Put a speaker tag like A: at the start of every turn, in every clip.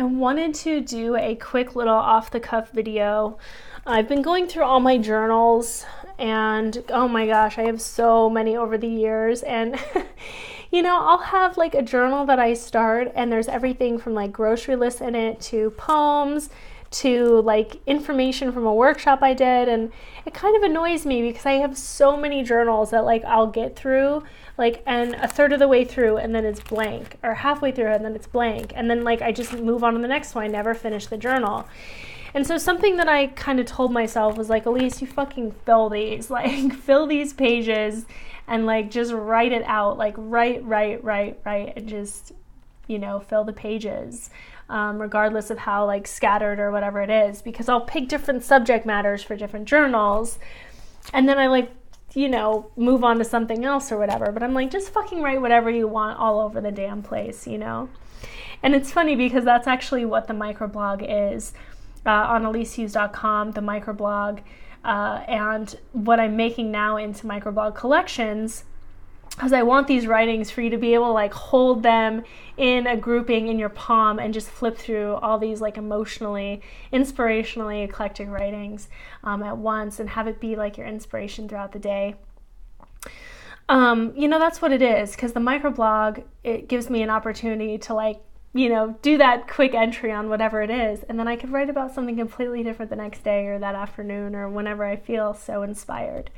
A: I wanted to do a quick little off-the-cuff video. I've been going through all my journals, and oh my gosh, I have so many over the years. And I'll have like a journal that I start, and there's everything from like grocery lists in it to poems to like information from a workshop I did. And it kind of annoys me because I have so many journals that like I'll get through and a third of the way through and then it's blank, or halfway through and then it's blank, and then like I just move on to the next one. I never finish the journal. And so something that I kind of told myself was like, Elyse, you fucking fill these, like fill these pages and like just write it out, like write, and just, fill the pages, regardless of how like scattered or whatever it is, because I'll pick different subject matters for different journals. And then I move on to something else or whatever. But I'm like, just fucking write whatever you want all over the damn place, And it's funny because that's actually what the microblog is. On elysehugheswriter.com, the microblog, and what I'm making now into microblog collections, because I want these writings for you to be able to like hold them in a grouping in your palm and just flip through all these like emotionally, inspirationally eclectic writings at once and have it be like your inspiration throughout the day. That's what it is, because the microblog, it gives me an opportunity to do that quick entry on whatever it is, and then I could write about something completely different the next day or that afternoon or whenever I feel so inspired.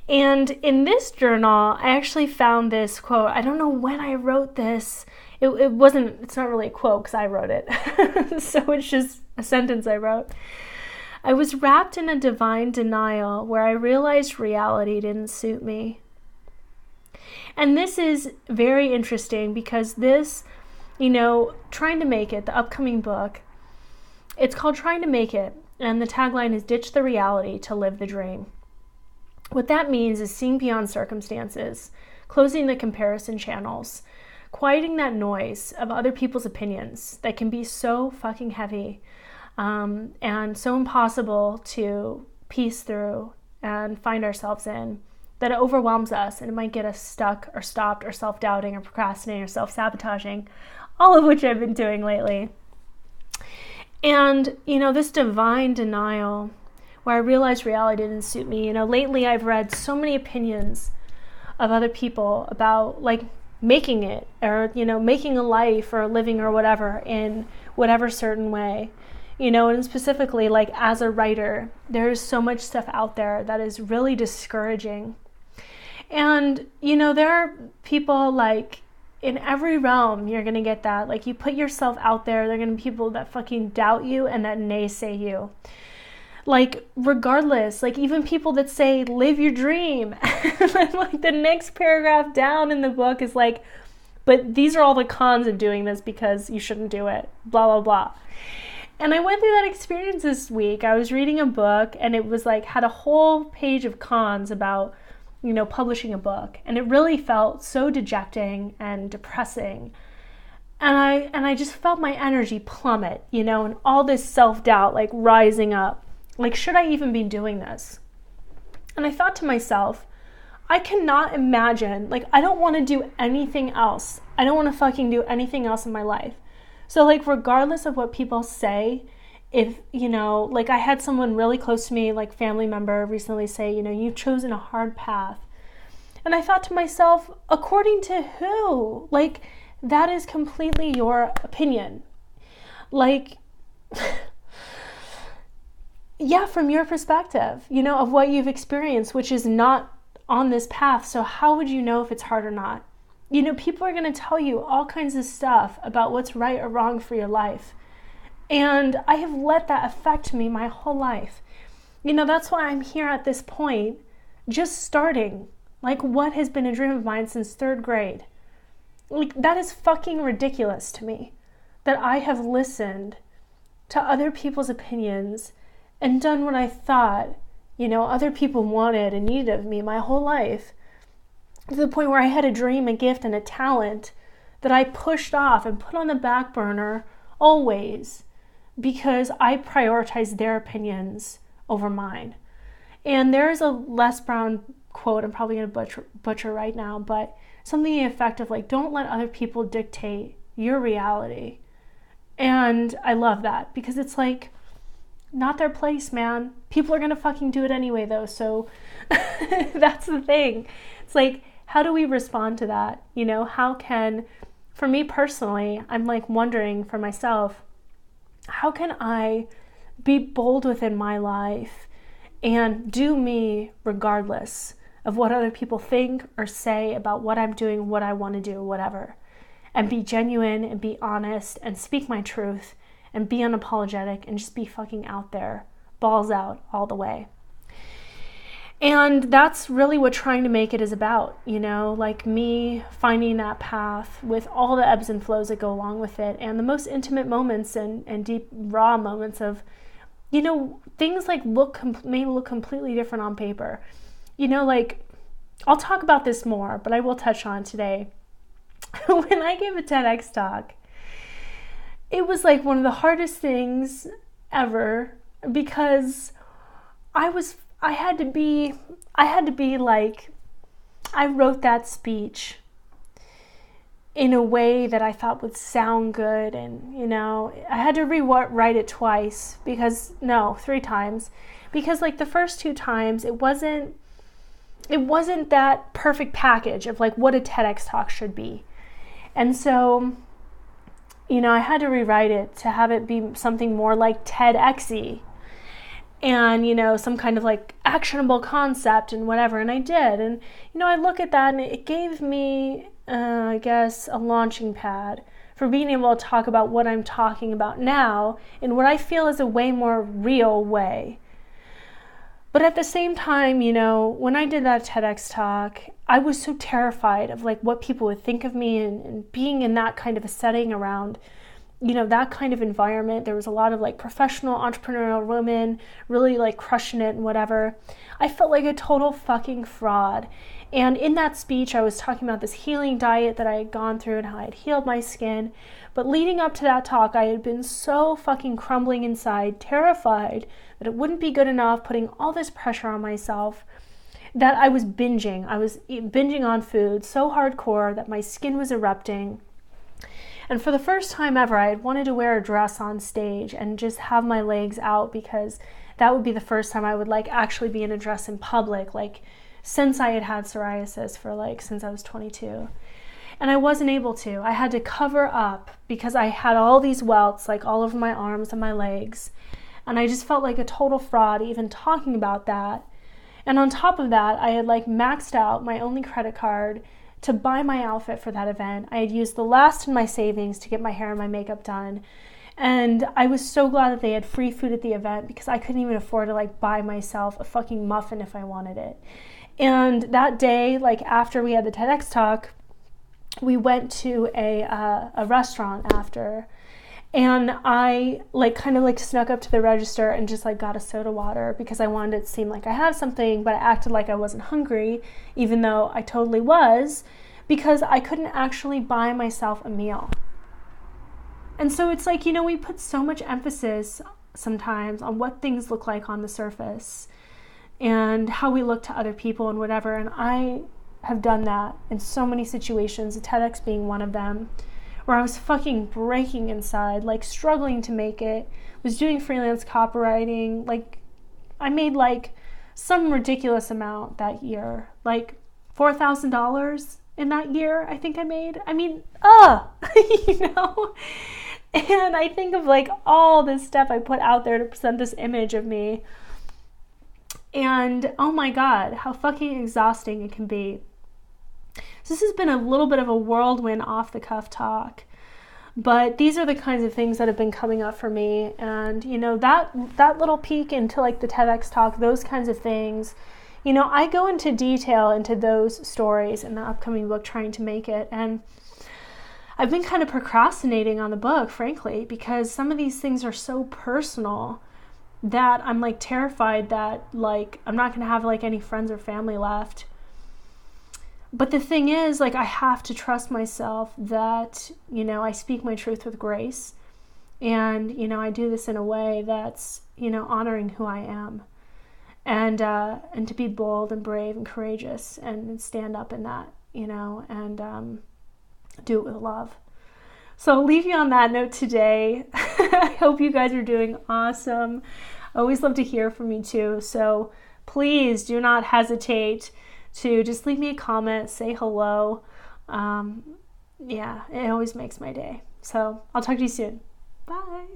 A: And in this journal, I actually found this quote. I don't know when I wrote this. It's not really a quote because I wrote it. So it's just a sentence I wrote. I was wrapped in a divine denial where I realized reality didn't suit me. And this is very interesting because this, Trying to Make It, the upcoming book, it's called Trying to Make It, and the tagline is ditch the reality to live the dream. What that means is seeing beyond circumstances, closing the comparison channels, quieting that noise of other people's opinions that can be so fucking heavy and so impossible to piece through and find ourselves in, that it overwhelms us and it might get us stuck or stopped or self-doubting or procrastinating or self-sabotaging, all of which I've been doing lately. And, this divine denial where I realized reality didn't suit me. Lately I've read so many opinions of other people about like making it or, making a life or a living or whatever in whatever certain way. And specifically like as a writer, there's so much stuff out there that is really discouraging. And, there are people like in every realm you're going to get that. Like you put yourself out there, there are going to be people that fucking doubt you and that naysay you. Like regardless, like even people that say, live your dream. And like the next paragraph down in the book is like, but these are all the cons of doing this because you shouldn't do it, blah, blah, blah. And I went through that experience this week. I was reading a book and it was like, had a whole page of cons about, publishing a book. And it really felt so dejecting and depressing. And I just felt my energy plummet, and all this self-doubt like rising up. Like, should I even be doing this? And I thought to myself, I cannot imagine, like, I don't want to do anything else. I don't want to fucking do anything else in my life. So, like, regardless of what people say, if, like I had someone really close to me, like family member recently say, you've chosen a hard path. And I thought to myself, according to who? Like, that is completely your opinion. Like, yeah, from your perspective, of what you've experienced, which is not on this path. So how would you know if it's hard or not? People are going to tell you all kinds of stuff about what's right or wrong for your life. And I have let that affect me my whole life. That's why I'm here at this point, just starting, like what has been a dream of mine since 3rd grade. Like that is fucking ridiculous to me, that I have listened to other people's opinions and done what I thought, other people wanted and needed of me my whole life, to the point where I had a dream, a gift, and a talent that I pushed off and put on the back burner always because I prioritized their opinions over mine. And there's a Les Brown quote I'm probably going to butcher right now, but something to the effect of like, don't let other people dictate your reality. And I love that because it's like, not their place, man. People are gonna fucking do it anyway though, so that's the thing. It's like, how do we respond to that? You know, how can, for me personally, I'm like wondering for myself, how can I be bold within my life and do me regardless of what other people think or say about what I'm doing, what I want to do, whatever, and be genuine and be honest and speak my truth and be unapologetic and just be fucking out there, balls out all the way. And that's really what trying to make it is about, you know, like me finding that path with all the ebbs and flows that go along with it, and the most intimate moments and deep, raw moments of, you know, things like may look completely different on paper. You know, like, I'll talk about this more, but I will touch on today. When I gave a TEDx talk, it was like one of the hardest things ever because I had to be like, I wrote that speech in a way that I thought would sound good, and, you know, I had to rewrite it twice three times, because like the first two times it wasn't that perfect package of like what a TEDx talk should be. And so, you know, I had to rewrite it to have it be something more like TEDx-y and, you know, some kind of like actionable concept and whatever. And I did. And, you know, I look at that and it gave me, I guess, a launching pad for being able to talk about what I'm talking about now in what I feel is a way more real way. But at the same time, you know, when I did that TEDx talk, I was so terrified of like what people would think of me, and being in that kind of a setting around, you know, that kind of environment. There was a lot of like professional entrepreneurial women really like crushing it and whatever. I felt like a total fucking fraud. And in that speech, I was talking about this healing diet that I had gone through and how I had healed my skin. But leading up to that talk, I had been so fucking crumbling inside, terrified that it wouldn't be good enough, putting all this pressure on myself, that I was binging. I was binging on food so hardcore that my skin was erupting. And for the first time ever, I had wanted to wear a dress on stage and just have my legs out, because that would be the first time I would like actually be in a dress in public, like since I had psoriasis for like since I was 22. And I wasn't able to. I had to cover up because I had all these welts like all over my arms and my legs. And I just felt like a total fraud even talking about that. And on top of that, I had like maxed out my only credit card to buy my outfit for that event. I had used the last in my savings to get my hair and my makeup done. And I was so glad that they had free food at the event, because I couldn't even afford to like buy myself a fucking muffin if I wanted it. And that day, like after we had the TEDx talk, we went to a restaurant after, and I like kind of like snuck up to the register and just like got a soda water, because I wanted it to seem like I had something, but I acted like I wasn't hungry, even though I totally was, because I couldn't actually buy myself a meal. And so it's like, you know, we put so much emphasis sometimes on what things look like on the surface and how we look to other people and whatever. And I have done that in so many situations, the TEDx being one of them, where I was fucking breaking inside, like struggling to make it, was doing freelance copywriting. Like I made like some ridiculous amount that year, like $4,000 in that year, I think I made. I mean, you know? And I think of like all this stuff I put out there to present this image of me. And oh my God, how fucking exhausting it can be. So this has been a little bit of a whirlwind off the cuff talk, but these are the kinds of things that have been coming up for me. And you know, that little peek into like the TEDx talk, those kinds of things, you know, I go into detail into those stories in the upcoming book, Trying to Make It. And I've been kind of procrastinating on the book, frankly, because some of these things are so personal that I'm like terrified that like I'm not gonna have like any friends or family left. But the thing is, like, I have to trust myself that, you know, I speak my truth with grace, and, you know, I do this in a way that's, you know, honoring who I am, and to be bold and brave and courageous and stand up in that, you know, and do it with love. So I'll leave you on that note today. I hope you guys are doing awesome. I always love to hear from you too. So please do not hesitate to just leave me a comment, say hello. Yeah, it always makes my day. So I'll talk to you soon. Bye.